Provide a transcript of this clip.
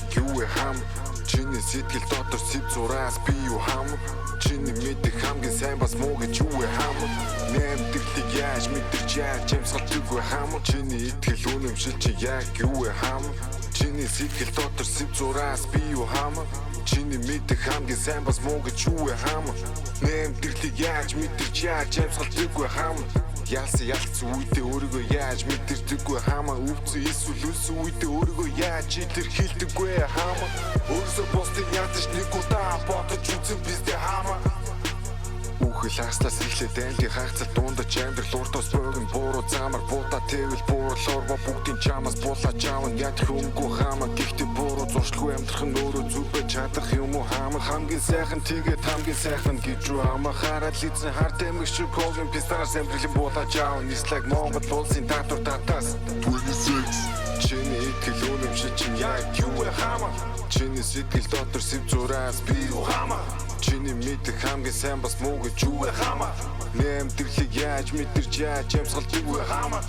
яг юу вэ хам? Чиний сэтгэл дотор сэв зураас би юу хам? Чиний мэдэх хамгийн сайн бас муу гэж юу вэ хам? Нэмдэрлийг яаж мэдэрч яаж амсгалдаг вэ хам? Чиний итгэл үнэмшил чи яг юу вэ хам? Чиний сэтгэл дотор сэв зураас би юу хам? Чиний мэдэх хамгийн сайн бас муу гэж юу вэ хам? Нэмдэрлийг яаж мэдэрч яаж амсгалдаг вэ хам? Ялцсан үедээ өөрийгөө яаж мэдэрдэг вэ хамаа? Өвцөн эсвэл үлсэн үедээ өөрийгөө яаж илэрхийлдэг вэ хамаа? Өөрөөсөө бусдыг ядаж нэг удаа бодож үзэн биздээ хамаа. Үхэл хаслаас эхлээд айлын хагцал дундаж амьдрал уртос богино буруу замаар буудаа тэвэл буурлорво бүгдийн чамаас булаа чаавн ядах хөнгөө хамаа. Гэхдээ буруу зуршлгүй амьдрах нь өөрөө зүг байж чадах юм уу хамаа? Хамгийн сайхан тэгээд хамгийн сайхан гэж юу хамаа? Хараад лизэн хард эмэг шиг когийн пистанаас амьдралын булаа чаавн нислэг Монгол улсын татвар татаас 26 чиний итгэл үнэмшил чинь яг юу вэ хамаа? Чиний сэтгэл дотор сэв зураас би юу хамаа? Чиний мэдэх хамгийн сайн бас муу гэж юу вэ хамаа? Нэмдэрлийг яаж мэдэрч яаж амсгалдаг вэ хамаа?